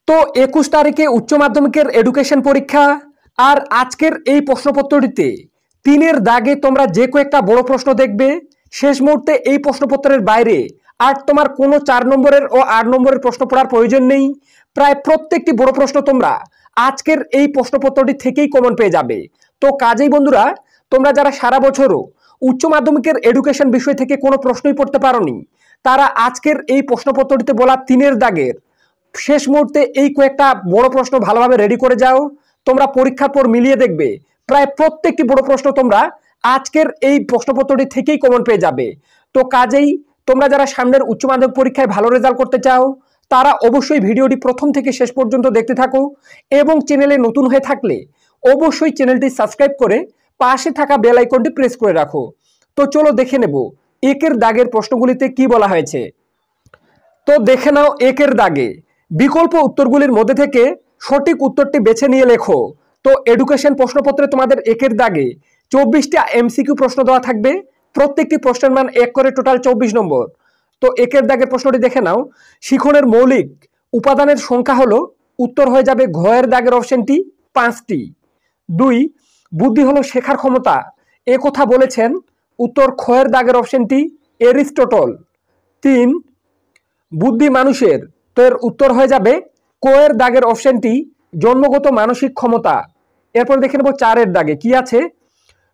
তো 21 তারিখে উচ্চ মাধ্যমিকের এডুকেশন পরীক্ষা। আর আজকের এই প্রশ্নপত্রটিতে 3-এর দাগে তোমরা যে কয়েকটা বড় প্রশ্ন দেখবে। শেষ মুহূর্তে এই প্রশ্নপত্রের বাইরে আর তোমার কোনো 4 নম্বরের ও 8 নম্বরের প্রশ্ন পড়ার প্রয়োজন নেই। প্রায় প্রত্যেকটি বড় প্রশ্ন তোমরা আজকের এই প্রশ্নপত্রটি থেকেই কমন পেয়ে যাবে। তো কাজেই বন্ধুরা, তোমরা যারা সারা বছরও উচ্চ মাধ্যমিকের এডুকেশন বিষয় থেকে কোনো প্রশ্নই পড়তে পারোনি, তারা আজকের এই প্রশ্নপত্রটিতে বলা 3-এর দাগের শেষ মুহূর্তে এই কয়েকটা বড় প্রশ্ন ভালোভাবে রেডি করে যাও। তোমরা পরীক্ষার পর মিলিয়ে দেখবে প্রায় প্রত্যেকটি বড় প্রশ্ন তোমরা আজকের এই প্রশ্নপত্রটি থেকেই কমন পেয়ে যাবে। তো কাজেই তোমরা যারা সামনের উচ্চ মাধ্যমিক পরীক্ষায় ভালো রেজাল্ট করতে চাও, তারা অবশ্যই ভিডিওটি প্রথম থেকে শেষ পর্যন্ত দেখতে থাকো এবং চ্যানেলে নতুন হয়ে থাকলে অবশ্যই চ্যানেলটি সাবস্ক্রাইব করে পাশে থাকা বেল আইকনটি প্রেস করে রাখো। তো চলো দেখে নেব 1-এর দাগের প্রশ্নগুলিতে কি বলা হয়েছে। তো দেখে নাও 1-এর দাগে বিকল্প উত্তরগুলির মধ্যে থেকে সঠিক উত্তরটি বেছে নিয়ে লেখো। তো এডুকেশন প্রশ্নপত্রে তোমাদের 1-এর দাগে 24টা এমসিকিউ প্রশ্ন দেওয়া থাকবে, প্রত্যেকটি প্রশ্নের মান 1 করে, টোটাল 24 নম্বর। তো 1-এর দাগের প্রশ্নটি দেখে নাও, শিখনের মৌলিক উপাদানের সংখ্যা হলো, উত্তর হয়ে যাবে ঘয়ের দাগের অপশনটি 5টি। 2, বুদ্ধি হলো শেখার ক্ষমতা, এ কথা বলেছেন, উত্তর খয়ের দাগের অপশনটি এরিস্টটল। 3, বুদ্ধি মানুষের, তো এর উত্তর হয়ে যাবে কোয়ের দাগের অপশনটি জন্মগত মানসিক ক্ষমতা। এরপর দেখে নেব 4-এর দাগে কি আছে,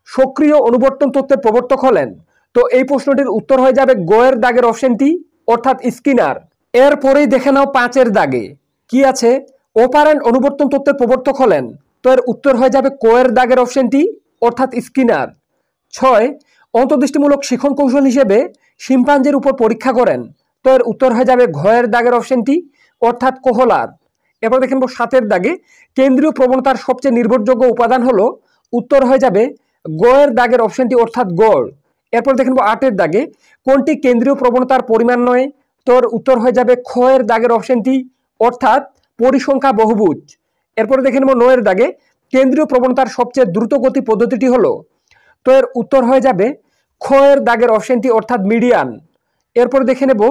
সক্রিয় অনুবর্তন তত্ত্বের প্রবর্তক হলেন, তো এই প্রশ্নটির উত্তর হয়ে যাবে গোয়ের দাগের অপশনটি অর্থাৎ স্কিনার। এরপরেই দেখে নাও 5-এর দাগে কি আছে, অপারেন্ট অনুবর্তন তত্ত্বের প্রবর্তক হলেন, তো এর উত্তর হয়ে যাবে কোয়ের দাগের অপশনটি অর্থাৎ স্কিনার। 6, অন্তর্দৃষ্টিমূলক শিখন কৌশল হিসেবে শিম্পাঞ্জির উপর পরীক্ষা করেন, তো এর উত্তর হয়ে যাবে ঘয়ের দাগের অপশনটি অর্থাৎ কোহলার। এরপর দেখে নেব 7-এর দাগে কেন্দ্রীয় প্রবণতার সবচেয়ে নির্ভরযোগ্য উপাদান হলো, উত্তর হয়ে যাবে গয়ের দাগের অপশনটি অর্থাৎ গড়। এরপর দেখে নেব 8-এর দাগে কোনটি কেন্দ্রীয় প্রবণতার পরিমাণ নয়, তো এর উত্তর হয়ে যাবে খয়ের দাগের অপশনটি অর্থাৎ পরিসংখ্যা বহুভুজ। এরপর দেখে নেব 9-এর দাগে কেন্দ্রীয় প্রবণতার সবচেয়ে দ্রুত গতি পদ্ধতিটি হলো, তো এর উত্তর হয়ে যাবে খয়ের দাগের অপশনটি অর্থাৎ মিডিয়ান। এরপর দেখে নেব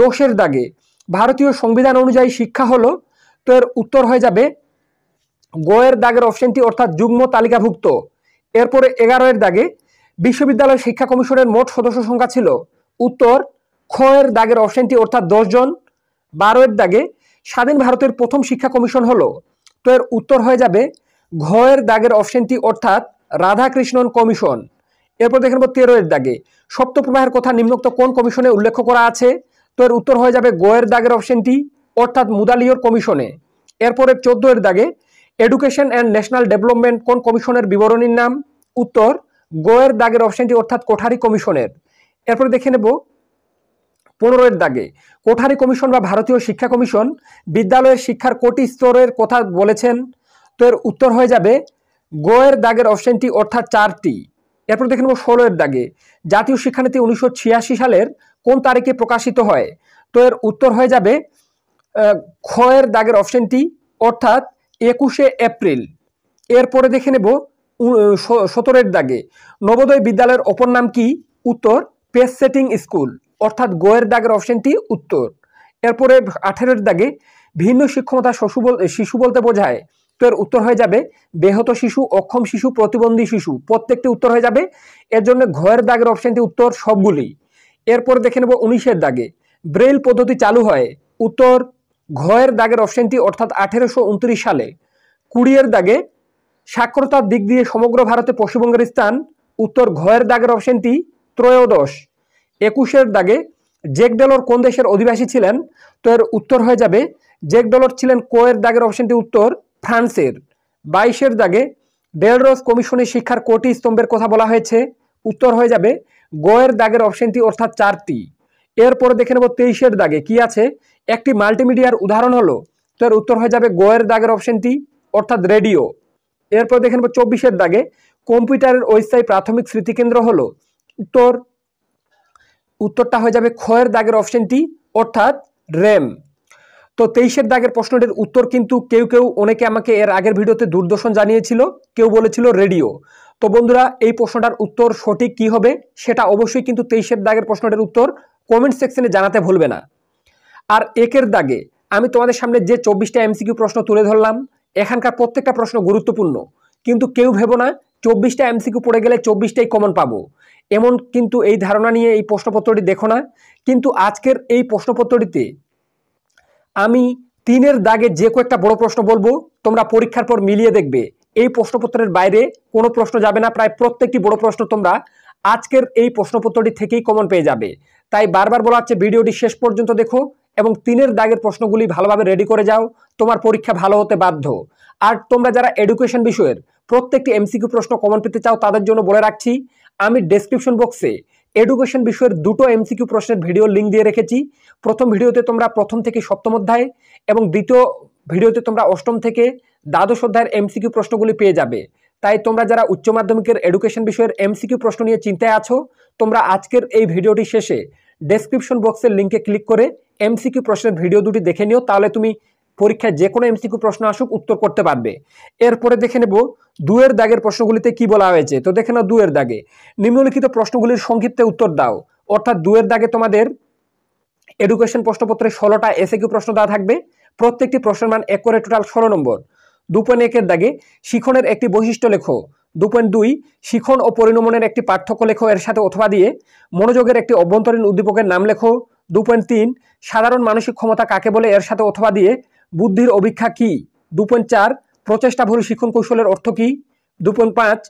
10-এর দাগে ভারতীয় সংবিধান অনুযায়ী শিক্ষা হলো, তো এর উত্তর হয়ে যাবে গয়ের দাগের অপশনটি অর্থাৎ যুগ্ম তালিকাভুক্ত। এরপরে 11-এর দাগে বিশ্ববিদ্যালয় শিক্ষা কমিশনের মোট সদস্য সংখ্যা ছিল, উত্তর খয়ের দাগের অপশনটি অর্থাৎ 10 জন। 12-এর দাগে স্বাধীন ভারতের প্রথম শিক্ষা কমিশন হলো, তো এর উত্তর হয়ে যাবে ঘয়ের দাগের অপশনটি অর্থাৎ রাধাকৃষ্ণন কমিশন। এরপর দেখে নেব 13-এর দাগে সপ্তপ্রবাহের কথা নিম্নোক্ত কোন কমিশনে উল্লেখ করা আছে, তো এর উত্তর হয়ে যাবে গোয়ের দাগের অপশনটি অর্থাৎ মুদালিয়র কমিশনে। এরপরে 14-এর দাগে এডুকেশন অ্যান্ড ন্যাশনাল ডেভেলপমেন্ট কোন কমিশনের বিবরণীর নাম, উত্তর গোয়ের দাগের অপশনটি অর্থাৎ কোঠারি কমিশনের। এরপরে দেখে নেব 15-এর দাগে কোঠারি কমিশন বা ভারতীয় শিক্ষা কমিশন বিদ্যালয়ের শিক্ষার কোটি স্তরের কথা বলেছেন, তো এর উত্তর হয়ে যাবে গোয়ের দাগের অপশনটি অর্থাৎ 4টি। এরপর দেখে নেব 16-এর দাগে জাতীয় শিক্ষানীতি 1986 সালের কোন তারিখে প্রকাশিত হয়, তো এর উত্তর হয়ে যাবে খয়ের দাগের অপশনটি অর্থাৎ 21শে এপ্রিল। এরপরে দেখে নেব 17-এর দাগে নবোদয় বিদ্যালয়ের অপর নাম কি, উত্তর পেস সেটিং স্কুল অর্থাৎ গোয়ের দাগের অপশনটি উত্তর। এরপরে 18-এর দাগে ভিন্ন শিক্ষমতা শিশু বলতে বোঝায়, তো এর উত্তর হয়ে যাবে বেহত শিশু, অক্ষম শিশু, প্রতিবন্ধী শিশু, প্রত্যেকটি উত্তর হয়ে যাবে, এর জন্য ঘয়ের দাগের অপশনটি উত্তর সবগুলি। এরপর দেখে নেব 19-এর দাগে ব্রেইল পদ্ধতি চালু হয়, উত্তর ঘয়ের দাগের অপশনটি অর্থাৎ 1829 সালে। 20-এর দাগে সাক্ষরতার দিক দিয়ে সমগ্র ভারতে পশ্চিমবঙ্গের স্থান, উত্তর ঘয়ের দাগের অপশনটি ত্রয়োদশ। 21-এর দাগে জেক ডেলর কোন দেশের অধিবাসী ছিলেন, তো এর উত্তর হয়ে যাবে জেক ডেলর ছিলেন কোয়ের দাগের অপশনটি উত্তর ফ্রান্সের। 22-এর দাগে ডেলরস কমিশনে শিক্ষার কোটি স্তম্ভের কথা বলা হয়েছে, উত্তর হয়ে যাবে গোয়ের দাগের অপশনটি অর্থাৎ 4টি। এরপরে দেখে নেব 23-এর দাগে কি আছে, একটি মাল্টিমিডিয়ার উদাহরণ হলো, তো এর উত্তর হয়ে যাবে গোয়ের দাগের অপশনটি অর্থাৎ রেডিও। এরপর দেখে নেব 24-এর দাগে কম্পিউটারের অস্থায়ী প্রাথমিক স্মৃতিকেন্দ্র হলো, উত্তরটা হয়ে যাবে খয়ের দাগের অপশনটি অর্থাৎ র্যাম। তো 23-এর দাগের প্রশ্নটির উত্তর কিন্তু কেউ অনেকে আমাকে এর আগের ভিডিওতে দূরদর্শন জানিয়েছিল, কেউ বলেছিল রেডিও। তো বন্ধুরা, এই প্রশ্নটার উত্তর সঠিক কি হবে সেটা অবশ্যই কিন্তু 23-এর দাগের প্রশ্নটির উত্তর কমেন্ট সেকশনে জানাতে ভুলবে না। আর 1-এর দাগে আমি তোমাদের সামনে যে 24টা এমসিকিউ প্রশ্ন তুলে ধরলাম, এখানকার প্রত্যেকটা প্রশ্ন গুরুত্বপূর্ণ, কিন্তু কেউ ভেবো না 24টা এমসিকিউ পড়ে গেলে 24টাই কমন পাবো, এমন কিন্তু এই ধারণা নিয়ে এই প্রশ্নপত্রটি দেখো না। কিন্তু আজকের এই প্রশ্নপত্রটিতে আমি 3-এর দাগে যে কয়েকটা বড় প্রশ্ন বলবো, তোমরা পরীক্ষার পর মিলিয়ে দেখবে এই প্রশ্নপত্রের বাইরে কোনো প্রশ্ন যাবে না। প্রায় প্রত্যেকটি বড় প্রশ্ন তোমরা আজকের এই প্রশ্নপত্রটি থেকেই কমন পেয়ে যাবে। তাই বারবার বলা হচ্ছে ভিডিওটি শেষ পর্যন্ত দেখো এবং 3-এর দাগের প্রশ্নগুলি ভালোভাবে রেডি করে যাও, তোমার পরীক্ষা ভালো হতে বাধ্য। আর তোমরা যারা এডুকেশন বিষয়ের প্রত্যেকটি এমসিকিউ প্রশ্ন কমন পেতে চাও, তাদের জন্য বলে রাখছি আমি ডেসক্রিপশন বক্সে এডুকেশন বিষয়ের 2টো এমসিকিউ প্রশ্নের ভিডিও লিঙ্ক দিয়ে রেখেছি। প্রথম ভিডিওতে তোমরা প্রথম থেকে সপ্তম অধ্যায় এবং দ্বিতীয় ভিডিওতে তোমরা অষ্টম থেকে দ্বাদশ অধ্যায়ের এমসিকিউ প্রশ্নগুলি পেয়ে যাবে। তাই তোমরা যারা উচ্চ মাধ্যমিকের এডুকেশন বিষয়ের এমসিকিউ প্রশ্ন নিয়ে চিন্তায় আছো, তোমরা আজকের এই ভিডিওটি শেষে ডেসক্রিপশন বক্সের লিঙ্কে ক্লিক করে এমসিকিউ প্রশ্নের ভিডিও দুটি দেখে নিও, তাহলে তুমি পরীক্ষায় যে কোনো এমসিকিউ প্রশ্ন আসুক উত্তর করতে পারবে। এরপরে দেখে নেব 2-এর দাগের প্রশ্নগুলিতে কি বলা হয়েছে। তো দেখে নাও 2-এর দাগে নিম্নলিখিত প্রশ্নগুলির সংক্ষিপ্তে উত্তর দাও। অর্থাৎ 2-এর দাগে তোমাদের এডুকেশন প্রশ্নপত্রে 16টা এসএকিউ প্রশ্ন দেওয়া থাকবে, প্রত্যেকটি প্রশ্নের মান 1 করে টোটাল 16 নম্বর। 2.1-এর দাগে শিখনের একটি বৈশিষ্ট্য লেখো। 2.2 শিখন ও পরিণমনের একটি পার্থক্য লেখো এর সাথে অথবা দিয়ে মনোযোগের একটি অভ্যন্তরীণ উদ্দীপকের নাম লেখো। 2.3 সাধারণ মানসিক ক্ষমতা কাকে বলে এর সাথে অথবা দিয়ে বুদ্ধির অভিক্ষা কি। 2.4 প্রচেষ্টাভরী শিক্ষণ কৌশলের অর্থ কি। 2.5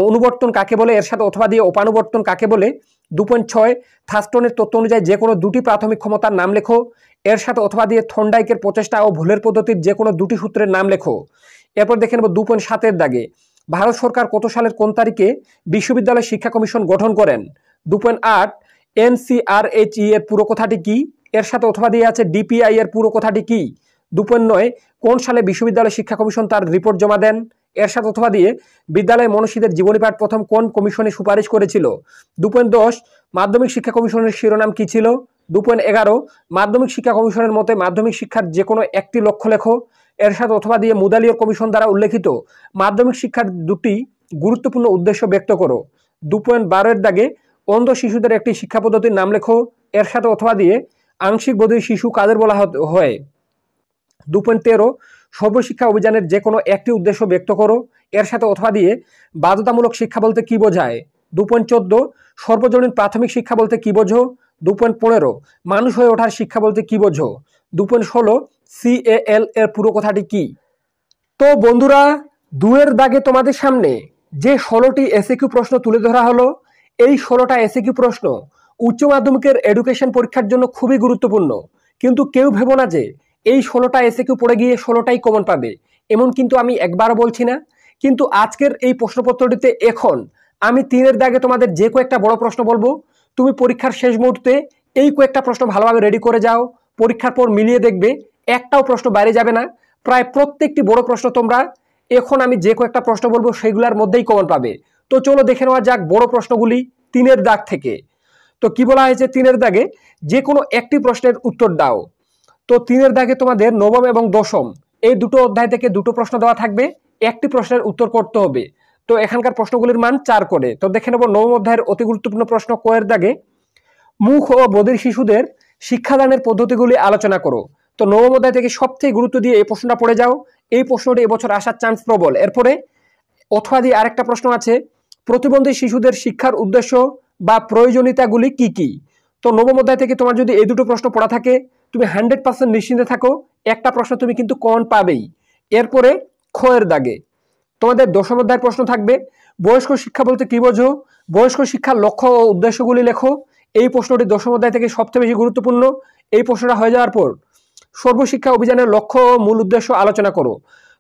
অনুবর্তন কাকে বলে এর সাথে অথবা দিয়ে অপানুবর্তন কাকে বলে। 2.6 থাস্টনের তত্ত্ব অনুযায়ী যে কোনো দুটি প্রাথমিক ক্ষমতার নাম লেখো এর সাথে অথবা দিয়ে থর্নডাইকের প্রচেষ্টা ও ভুলের পদ্ধতির যে কোনো দুটি সূত্রের নাম লেখো। এরপর দেখে নেব 2.7-এর দাগে ভারত সরকার কত সালের কোন তারিখে বিশ্ববিদ্যালয় শিক্ষা কমিশন গঠন করেন। 2.8 এনসিআরএচই এর পুরো কথাটি কি এর সাথে অথবা দিয়ে আছে ডিপিআই এর পুরো কথাটি কি। 2.9 কোন সালে বিশ্ববিদ্যালয় শিক্ষা কমিশন তার রিপোর্ট জমা দেন এর সাথে অথবা দিয়ে বিদ্যালয় মনীষীদের জীবনী পাঠ প্রথম কোন কমিশনে সুপারিশ করেছিল। 2.10 মাধ্যমিক শিক্ষা কমিশনের শিরোনাম কি ছিল। 2.11 মাধ্যমিক শিক্ষা কমিশনের মতে মাধ্যমিক শিক্ষার যে কোনো একটি লক্ষ্য লেখো এর সাথে অথবা দিয়ে মুদালিয়র কমিশন দ্বারা উল্লেখিত মাধ্যমিক শিক্ষার দুটি গুরুত্বপূর্ণ উদ্দেশ্য ব্যক্ত করো। 2.12-এর দাগে অন্ধ শিশুদের একটি শিক্ষা পদ্ধতির নাম লেখো এর সাথে অথবা দিয়ে আংশিক বধির শিশু কাদের বলা হয়। 2.13 সর্বশিক্ষা অভিযানের যে কোনো একটি উদ্দেশ্য ব্যক্ত করো এর সাথে অথবা দিয়ে বাধ্যতামূলক শিক্ষা বলতে কি বোঝায়। 2.14 সর্বজনীন প্রাথমিক শিক্ষা বলতে কি বোঝো। 2.15 মানুষ হয়ে ওঠার শিক্ষা বলতে কি বোঝো। 2.16 CAL এর পুরো কথাটি কি। তো বন্ধুরা 2-এর দাগে তোমাদের সামনে যে 16টি এসএকিউ প্রশ্ন তুলে ধরা হলো, এই 16টা এসএকিউ প্রশ্ন উচ্চ মাধ্যমিকের এডুকেশন পরীক্ষার জন্য খুবই গুরুত্বপূর্ণ। কিন্তু কেউ ভেবো না যে এই 16টা এসএকিউ পড়ে গিয়ে 16টাই কমন পাবে, এমন কিন্তু আমি একবারও বলছি না। কিন্তু আজকের এই প্রশ্নপত্রটিতে এখন আমি 3-এর দাগে তোমাদের যে কয়েকটা বড় প্রশ্ন বলবো, তুমি পরীক্ষার শেষ মুহূর্তে এই কয়েকটা প্রশ্ন ভালোভাবে রেডি করে যাও, পরীক্ষার পর মিলিয়ে দেখবে একটাও প্রশ্ন বাইরে যাবে না। প্রায় প্রত্যেকটি বড় প্রশ্ন তোমরা এখন আমি যে কয়েকটা প্রশ্ন বলবো সেগুলোর মধ্যেই কমন পাবে। তো চলো দেখে নেওয়া যাক বড় প্রশ্নগুলি 3-এর দাগ থেকে। তো কি বলা হয়েছে 3-এর দাগে যে কোনো একটি প্রশ্নের উত্তর দাও। তো 3-এর দাগে তোমাদের নবম এবং দশম এই দুটো অধ্যায় থেকে দুটো প্রশ্ন দেওয়া থাকবে, একটি প্রশ্নের উত্তর করতে হবে। তো এখানকার প্রশ্নগুলির মান 4 করে। তো দেখে নেব নবম অধ্যায়ের অতি গুরুত্বপূর্ণ প্রশ্ন ক-এর দাগে মুখ ও বধির শিশুদের শিক্ষাদানের পদ্ধতিগুলি আলোচনা করো। তো নবম অধ্যায় থেকে সবচেয়ে গুরুত্ব দিয়ে এই প্রশ্নটা পড়ে যাও, এই প্রশ্নটি এবছর আসার চান্স প্রবল। এরপরে অথবা দিয়ে আরেকটা প্রশ্ন আছে প্রতিবন্ধী শিশুদের শিক্ষার উদ্দেশ্য বা প্রয়োজনীয়তাগুলি কি কি। তো নবম অধ্যায় থেকে তোমার যদি এই দুটো প্রশ্ন পড়া থাকে তুমি 100% নিশ্চিন্তে থাকো, একটা প্রশ্ন তুমি কিন্তু কমন পাবেই। এরপরে খ-এর দাগে তোমাদের দশম অধ্যায়ের প্রশ্ন থাকবে বয়স্ক শিক্ষা বলতে কি বোঝো, বয়স্ক শিক্ষার লক্ষ্য ও উদ্দেশ্যগুলি লেখো। এই প্রশ্নটি দশম অধ্যায় থেকে সবচেয়ে বেশি গুরুত্বপূর্ণ। এই প্রশ্নটা হয়ে যাওয়ার পর সর্বশিক্ষা অভিযানের লক্ষ্য ও মূল উদ্দেশ্য আলোচনা করো।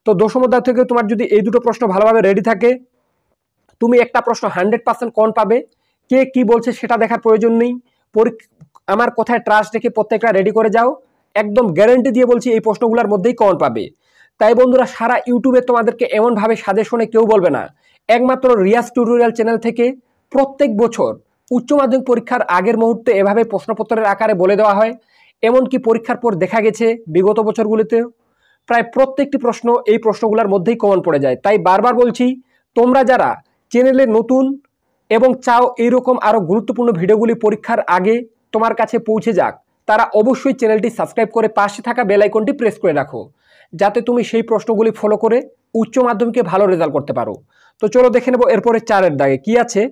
তো দশম অধ্যায় থেকে তোমার যদি এই দুটো প্রশ্ন ভালোভাবে রেডি থাকে তুমি একটা প্রশ্ন 100% কমন পাবে। কে কি বলছে সেটা দেখার প্রয়োজন নেই, আমার কথায় ট্রাস্ট রেখে প্রত্যেকটা রেডি করে যাও, একদম গ্যারান্টি দিয়ে বলছি এই প্রশ্নগুলোর মধ্যেই কমন পাবে। তাই বন্ধুরা সারা ইউটিউবে তোমাদেরকে এমনভাবে সাজেশনে কেউ বলবে না, একমাত্র রিয়াজ টিউটোরিয়াল চ্যানেল থেকে প্রত্যেক বছর উচ্চ মাধ্যমিক পরীক্ষার আগের মুহূর্তে এভাবে প্রশ্নপত্রের আকারে বলে দেওয়া হয়। এমনকি পরীক্ষার পর দেখা গেছে বিগত বছরগুলিতে প্রায় প্রত্যেকটি প্রশ্ন এই প্রশ্নগুলোর মধ্যেই কমন পড়ে যায়। তাই বারবার বলছি তোমরা যারা চ্যানেলে নতুন এবং চাও এইরকম আরও গুরুত্বপূর্ণ ভিডিওগুলি পরীক্ষার আগে তোমার কাছে পৌঁছে যাক, তারা অবশ্যই চ্যানেলটি সাবস্ক্রাইব করে পাশে থাকা বেল আইকনটি প্রেস করে রাখো, যাতে তুমি সেই প্রশ্নগুলি ফলো করে উচ্চ মাধ্যমিকে ভালো রেজাল্ট করতে পারো। তো চলো দেখে নেব এরপরে 4-এর দাগে কি আছে।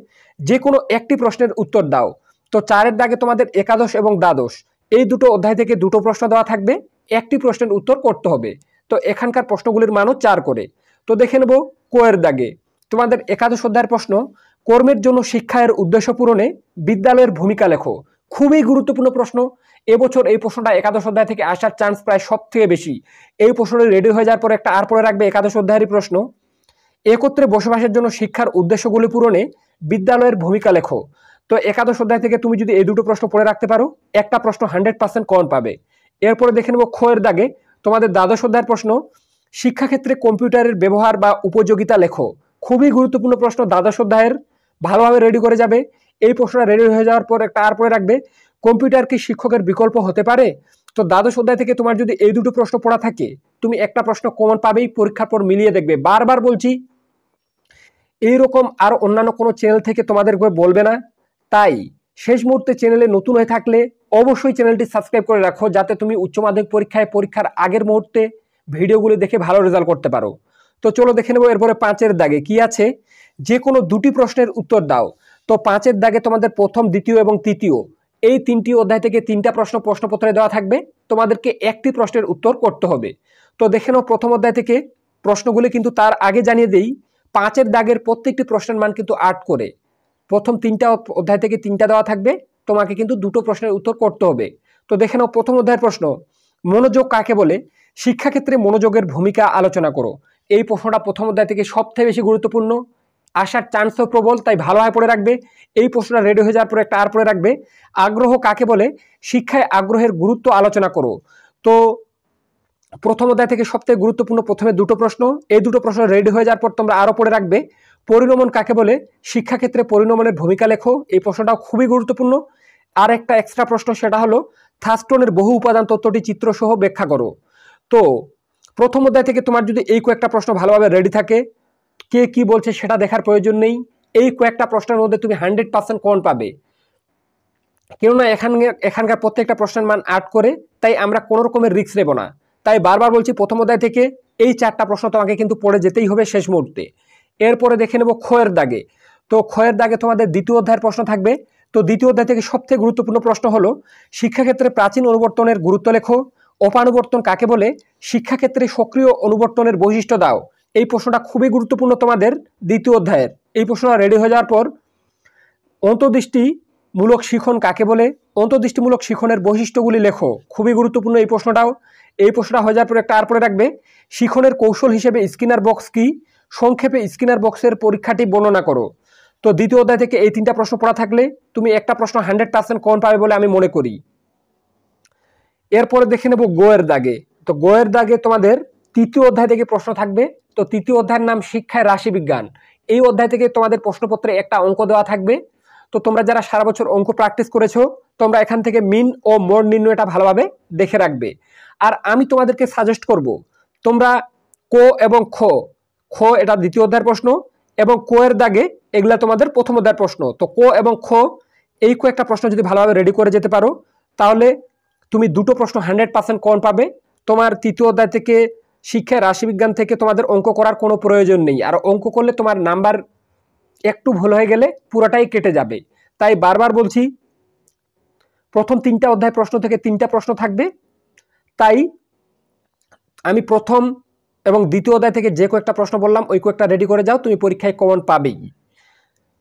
যে কোনো একটি প্রশ্নের উত্তর দাও। তো 4-এর দাগে তোমাদের একাদশ এবং দ্বাদশ এই দুটো অধ্যায় থেকে দুটো প্রশ্ন দেওয়া থাকবে, একটি প্রশ্নের উত্তর করতে হবে। তো এখানকার প্রশ্নগুলির মানও 4 করে। তো দেখে নেব ক-এর দাগে তোমাদের একাদশ অধ্যায়ের প্রশ্ন, কর্মের জন্য শিক্ষার উদ্দেশ্য পূরণে বিদ্যালয়ের ভূমিকা লেখো। খুবই গুরুত্বপূর্ণ প্রশ্ন। এবছর এই প্রশ্নটা একাদশ অধ্যায় থেকে আসার চান্স প্রায় সব থেকে বেশি। এই প্রশ্নটা রেডি হয়ে যাওয়ার পর একটা আর পরে রাখবে একাদশ অধ্যায়েরই প্রশ্ন, একত্রে বসবাসের জন্য শিক্ষার উদ্দেশ্যগুলি পূরণে বিদ্যালয়ের ভূমিকা লেখো। তো একাদশ অধ্যায় থেকে তুমি যদি এই দুটো প্রশ্ন পড়ে রাখতে পারো, একটা প্রশ্ন 100% কমন পাবে। এরপরে দেখে নেব খ-এর দাগে তোমাদের দ্বাদশ অধ্যায়ের প্রশ্ন, শিক্ষাক্ষেত্রে কম্পিউটারের ব্যবহার বা উপযোগিতা লেখো। খুবই গুরুত্বপূর্ণ প্রশ্ন, দ্বাদশ অধ্যায়ের, ভালোভাবে রেডি করে যাবে। এই প্রশ্নটা রেডি হয়ে যাওয়ার পর একটা আর পরে রাখবে, কম্পিউটার কি শিক্ষকের বিকল্প হতে পারে। তো দ্বাদশ অধ্যায় থেকে তোমার যদি এই দুটো প্রশ্ন পড়া থাকে, তুমি একটা প্রশ্ন কমন পাবেই, পরীক্ষার পর মিলিয়ে দেখবে। বারবার বলছি, এইরকম আর অন্যান্য কোনো চ্যানেল থেকে তোমাদের বলবে না। তাই শেষ মুহূর্তে চ্যানেলে নতুন হয়ে থাকলে অবশ্যই চ্যানেলটি সাবস্ক্রাইব করে রাখো, যাতে তুমি উচ্চ মাধ্যমিক পরীক্ষার আগের মুহূর্তে ভিডিওগুলি দেখে ভালো রেজাল্ট করতে পারো। তো চলো দেখে নেবো এরপরে 5-এর দাগে কি আছে। যে কোনো দুটি প্রশ্নের উত্তর দাও। তো 5-এর দাগে তোমাদের প্রথম, দ্বিতীয় এবং তৃতীয় এই তিনটি অধ্যায় থেকে তিনটা প্রশ্নপত্রে দেওয়া থাকবে, তোমাদেরকে একটি প্রশ্নের উত্তর করতে হবে। তো দেখে নাও প্রথম অধ্যায় থেকে প্রশ্নগুলি, কিন্তু তার আগে জানিয়ে দেই 5-এর দাগের প্রত্যেকটি প্রশ্নের মান কিন্তু 8 করে। প্রথম 3টা অধ্যায় থেকে 3টা দেওয়া থাকবে, তোমাকে কিন্তু দুটো প্রশ্নের উত্তর করতে হবে। তো দেখে নাও প্রথম অধ্যায়ের প্রশ্ন, মনোযোগ কাকে বলে, শিক্ষাক্ষেত্রে মনোযোগের ভূমিকা আলোচনা করো। এই প্রশ্নটা প্রথম অধ্যায় থেকে সবথেকে বেশি গুরুত্বপূর্ণ, আসার চান্সও প্রবল, তাই ভালোভাবে পড়ে রাখবে। এই প্রশ্নটা রেডি হয়ে যাওয়ার পরে একটা আর পড়ে রাখবে, আগ্রহ কাকে বলে, শিক্ষায় আগ্রহের গুরুত্ব আলোচনা করো। তো প্রথম অধ্যায় থেকে সবথেকে গুরুত্বপূর্ণ প্রথমে দুটো প্রশ্ন, এই দুটো প্রশ্ন রেডি হয়ে যাওয়ার পর তোমরা আরও পড়ে রাখবে, পরিণমন কাকে বলে, শিক্ষাক্ষেত্রে পরিণমনের ভূমিকা লেখো। এই প্রশ্নটাও খুবই গুরুত্বপূর্ণ। আর একটা এক্সট্রা প্রশ্ন, সেটা হলো থার্স্টনের বহু উপাদান তত্ত্বটি চিত্রসহ ব্যাখ্যা করো। তো প্রথম অধ্যায় থেকে তোমার যদি এই কয়েকটা প্রশ্ন ভালোভাবে রেডি থাকে, কে কি বলছে সেটা দেখার প্রয়োজন নেই, এই কয়েকটা প্রশ্নের মধ্যে তুমি 100% কমন পাবে। কেননা এখানকার প্রত্যেকটা প্রশ্নের মান 8 করে, তাই আমরা কোনো রকমের রিস্ক নেব না। তাই বারবার বলছি, প্রথম অধ্যায় থেকে এই 4টা প্রশ্ন তোমাকে কিন্তু পড়ে যেতেই হবে শেষ মুহূর্তে। এরপরে দেখে নেব খ-এর দাগে। তো খ-এর দাগে তোমাদের দ্বিতীয় অধ্যায়ের প্রশ্ন থাকবে। তো দ্বিতীয় অধ্যায় থেকে সবথেকে গুরুত্বপূর্ণ প্রশ্ন হলো, শিক্ষাক্ষেত্রে প্রাচীন অনুবর্তনের গুরুত্ব লেখো। অপানুবর্তন কাকে বলে, শিক্ষাক্ষেত্রে সক্রিয় অনুবর্তনের বৈশিষ্ট্য দাও। এই প্রশ্নটা খুবই গুরুত্বপূর্ণ তোমাদের দ্বিতীয় অধ্যায়ের। এই প্রশ্নটা রেডি হয়ে যাওয়ার পর, অন্তর্দৃষ্টিমূলক শিখন কাকে বলে, অন্তর্দৃষ্টিমূলক শিখনের বৈশিষ্ট্যগুলি লেখো। খুবই গুরুত্বপূর্ণ এই প্রশ্নটাও। এই প্রশ্নটা হয়ে যাওয়ার পর একটা আর পরে রাখবে, শিখনের কৌশল হিসেবে স্কিনার বক্স কি, সংক্ষেপে স্কিনার বক্সের পরীক্ষাটি বর্ণনা করো। তো দ্বিতীয় অধ্যায় থেকে এই 3টা প্রশ্ন পড়া থাকলে তুমি একটা প্রশ্ন 100% কমন পাবে বলে আমি মনে করি। এরপরে দেখে নেব গ-এর দাগে। তো গ-এর দাগে তোমাদের তৃতীয় অধ্যায় থেকে প্রশ্ন থাকবে। তো তৃতীয় অধ্যায়ের নাম শিক্ষায় রাশিবিজ্ঞান। এই অধ্যায় থেকে তোমাদের প্রশ্নপত্রে একটা অঙ্ক দেওয়া থাকবে। তো তোমরা যারা সারা বছর অঙ্ক প্র্যাকটিস করেছো, তোমরা এখান থেকে মিন ও মোড নির্ণয়টা ভালোভাবে দেখে রাখবে। আর আমি তোমাদেরকে সাজেস্ট করব, তোমরা ক এবং খ এটা দ্বিতীয় অধ্যায়ের প্রশ্ন, এবং ক-এর দাগে এগুলা তোমাদের প্রথম অধ্যায়ের প্রশ্ন। তো ক এবং খ এই কয়েকটা প্রশ্ন যদি ভালোভাবে রেডি করে যেতে পারো, তাহলে তুমি দুটো প্রশ্ন 100% কমন পাবে। তোমার তৃতীয় অধ্যায় থেকে শিক্ষায় রাশিবিজ্ঞান থেকে তোমাদের অঙ্ক করার কোনো প্রয়োজন নেই। আর অঙ্ক করলে তোমার নাম্বার একটু ভুল হয়ে গেলে পুরোটাই কেটে যাবে। তাই বারবার বলছি, প্রথম 3টা অধ্যায় প্রশ্ন থেকে 3টা প্রশ্ন থাকবে। তাই আমি প্রথম এবং দ্বিতীয় অধ্যায় থেকে যে কয়েকটা প্রশ্ন বললাম, ওই কয়েকটা রেডি করে যাও, তুমি পরীক্ষায় কমন পাবেই।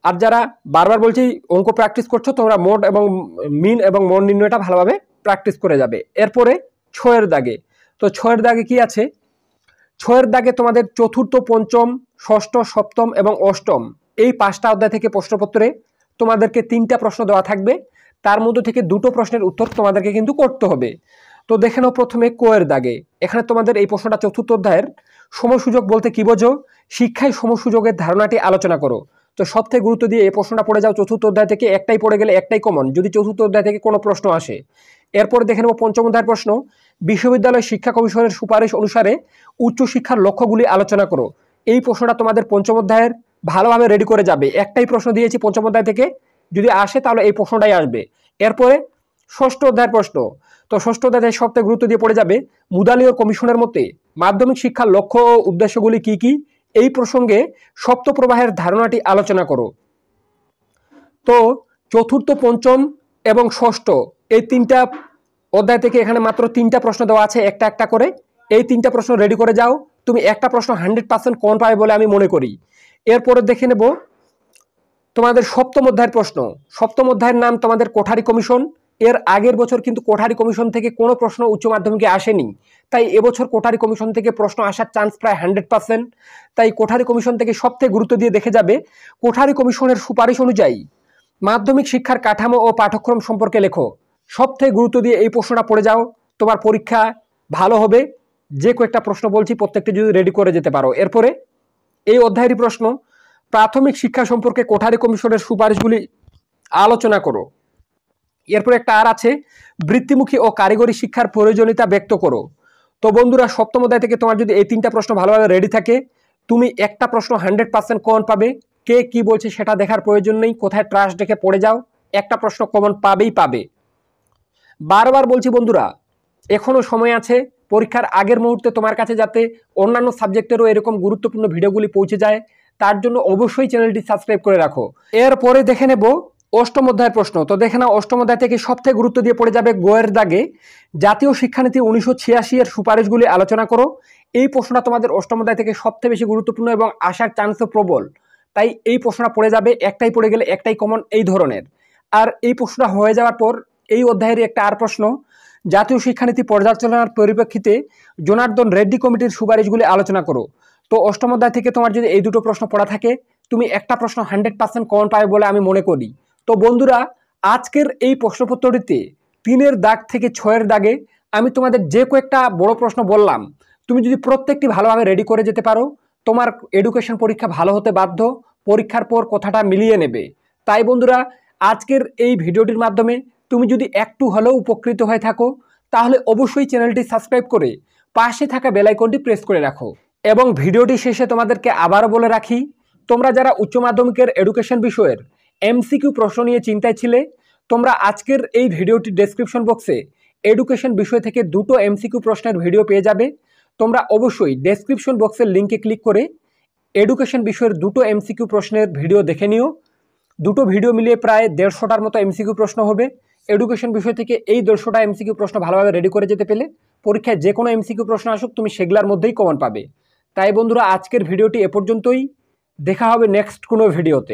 আর যারা বারবার বলছি অঙ্ক প্র্যাকটিস করছো, তোমরা মোড এবং মিন এবং মোড নির্ণয়টা ভালোভাবে প্র্যাকটিস করে যাবে। এরপরে ছ-এর দাগে। তো ছ-এর দাগে কি আছে, ছ-এর দাগে তোমাদের চতুর্থ, পঞ্চম, ষষ্ঠ, সপ্তম এবং অষ্টম এই 5টা অধ্যায় থেকে প্রশ্নপত্রে তোমাদেরকে 3টা প্রশ্ন দেওয়া থাকবে। তার মধ্যে থেকে দুটো প্রশ্নের উত্তর তোমাদেরকে কিন্তু করতে হবে। তো দেখে নাও প্রথমে ক-এর দাগে। এখানে তোমাদের এই প্রশ্নটা চতুর্থ অধ্যায়ের, সমসুযোগ বলতে কি বোঝো, শিক্ষায় সমসুযোগের ধারণাটি আলোচনা করো। তো সবথেকে গুরুত্ব দিয়ে এই প্রশ্নটা পড়ে যাও চতুর্থ অধ্যায় থেকে, একটাই পড়ে গেলে একটাই কমন, যদি চতুর্থ অধ্যায় থেকে কোনো প্রশ্ন আসে। এরপর দেখে নেব পঞ্চম অধ্যায়ের প্রশ্ন, বিশ্ববিদ্যালয় শিক্ষা কমিশনের সুপারিশ অনুসারে উচ্চশিক্ষার লক্ষ্যগুলি আলোচনা করো। এই প্রশ্নটা তোমাদের পঞ্চম অধ্যায়ের, ভালোভাবে রেডি করে যাবে। একটাই প্রশ্ন দিয়েছি পঞ্চম অধ্যায় থেকে, যদি আসে তাহলে এই প্রশ্নটাই আসবে। এরপরে ষষ্ঠ অধ্যায়ের প্রশ্ন, তো ষষ্ঠ অধ্যায়ে সবথেকে গুরুত্ব দিয়ে পড়ে যাবে মুদালিও কমিশনের মতে মাধ্যমিক শিক্ষার লক্ষ্য ও উদ্দেশ্যগুলি কি কি, এই প্রসঙ্গে সপ্ত প্রবাহের ধারণাটি আলোচনা করো। তো চতুর্থ, পঞ্চম এবং ষষ্ঠ এই তিনটা অধ্যায় থেকে এখানে মাত্র তিনটা প্রশ্ন দেওয়া আছে, একটা একটা করে। এই তিনটা প্রশ্ন রেডি করে যাও, তুমি একটা প্রশ্ন 100% কমন পাবে বলে আমি মনে করি। এরপরে দেখে নেব তোমাদের সপ্তম অধ্যায়ের প্রশ্ন। সপ্তম অধ্যায়ের নাম তোমাদের কোঠারি কমিশন। এর আগের বছর কিন্তু কোঠারি কমিশন থেকে কোনো প্রশ্ন উচ্চ মাধ্যমিকে আসেনি, তাই এবছর কোঠারি কমিশন থেকে প্রশ্ন আসার চান্স প্রায় 100%। তাই কোঠারি কমিশন থেকে সবথেকে গুরুত্ব দিয়ে দেখে যাবে কোঠারি কমিশনের সুপারিশ অনুযায়ী মাধ্যমিক শিক্ষার কাঠামো ও পাঠ্যক্রম সম্পর্কে লেখো। সবথেকে গুরুত্ব দিয়ে এই প্রশ্নটা পড়ে যাও, তোমার পরীক্ষা ভালো হবে। যে কয়েকটা প্রশ্ন বলছি প্রত্যেকটি যদি রেডি করে যেতে পারো। এরপরে এই অধ্যায়েরই প্রশ্ন, প্রাথমিক শিক্ষা সম্পর্কে কোঠারি কমিশনের সুপারিশগুলি আলোচনা করো। এরপর একটা আর আছে, বৃত্তিমুখী ও কারিগরি শিক্ষার প্রয়োজনীয়তা ব্যক্ত করো। তো বন্ধুরা, সপ্তম অধ্যায় থেকে তোমার যদি এই তিনটা প্রশ্ন ভালোভাবে রেডি থাকে, তুমি একটা প্রশ্ন 100% কমন পাবে। কে কি বলছে সেটা দেখার প্রয়োজন নেই, কোথায় ট্রাস্ট দেখে পড়ে যাও, একটা প্রশ্ন কমন পাবেই পাবে। বারবার বলছি বন্ধুরা, এখনো সময় আছে। পরীক্ষার আগের মুহূর্তে তোমার কাছে যাতে অন্যান্য সাবজেক্টেরও এরকম গুরুত্বপূর্ণ ভিডিওগুলি পৌঁছে যায়, তার জন্য অবশ্যই চ্যানেলটি সাবস্ক্রাইব করে রাখো। এরপরে দেখে নেব অষ্টম অধ্যায়ের প্রশ্ন। তো দেখে নাও, অষ্টম অধ্যায় থেকে সবথেকে গুরুত্ব দিয়ে পড়ে যাবে গোয়ের দাগে জাতীয় শিক্ষানীতি 1986 এর সুপারিশগুলি আলোচনা করো। এই প্রশ্নটা তোমাদের অষ্টম অধ্যায় থেকে সবথেকে বেশি গুরুত্বপূর্ণ এবং আসার চান্সও প্রবল, তাই এই প্রশ্নটা পড়ে যাবে। একটাই পড়ে গেলে একটাই কমন এই ধরনের। আর এই প্রশ্নটা হয়ে যাওয়ার পর এই অধ্যায়ের একটা আর প্রশ্ন, জাতীয় শিক্ষানীতি পর্যালোচনার পরিপ্রেক্ষিতে জনার্দন রেড্ডি কমিটির সুপারিশগুলি আলোচনা করো। তো অষ্টম অধ্যায় থেকে তোমার যদি এই দুটো প্রশ্ন পড়া থাকে, তুমি একটা প্রশ্ন 100% কমন পাবে বলে আমি মনে করি। তো বন্ধুরা, আজকের এই প্রশ্নপত্রটিতে 3-এর দাগ থেকে 6-এর দাগে আমি তোমাদের যে কয়েকটা বড় প্রশ্ন বললাম, তুমি যদি প্রত্যেকটি ভালোভাবে রেডি করে যেতে পারো, তোমার এডুকেশন পরীক্ষা ভালো হতে বাধ্য। পরীক্ষার পর কথাটা মিলিয়ে নেবে। তাই বন্ধুরা, আজকের এই ভিডিওটির মাধ্যমে তুমি যদি একটু হলেও উপকৃত হয়ে থাকো, তাহলে অবশ্যই চ্যানেলটি সাবস্ক্রাইব করে পাশে থাকা বেল আইকনটি প্রেস করে রাখো। এবং ভিডিওটি শেষে তোমাদেরকে আবারও বলে রাখি, তোমরা যারা উচ্চ মাধ্যমিকের এডুকেশন বিষয়ের এমসিকিউ প্রশ্ন নিয়ে চিন্তায় ছিলে, তোমরা আজকের এই ভিডিওটি ডেসক্রিপশন বক্সে এডুকেশন বিষয় থেকে দুটো এমসিকিউ প্রশ্নের ভিডিও পেয়ে যাবে। তোমরা অবশ্যই ডেসক্রিপশন বক্সের লিঙ্কে ক্লিক করে এডুকেশন বিষয়ের দুটো এমসিকিউ প্রশ্নের ভিডিও দেখে নিও। দুটো ভিডিও মিলিয়ে প্রায় 150টার মতো এমসিকিউ প্রশ্ন হবে। এডুকেশন বিষয় থেকে এই 150টা এমসিকিউ প্রশ্ন ভালোভাবে রেডি করে যেতে পেলে পরীক্ষায় যে কোনো এমসিকিউ প্রশ্ন আসুক, তুমি সেগুলোর মধ্যেই কমন পাবে। তাই বন্ধুরা, আজকের ভিডিওটি এ পর্যন্তই। দেখা হবে নেক্সট কোনো ভিডিওতে।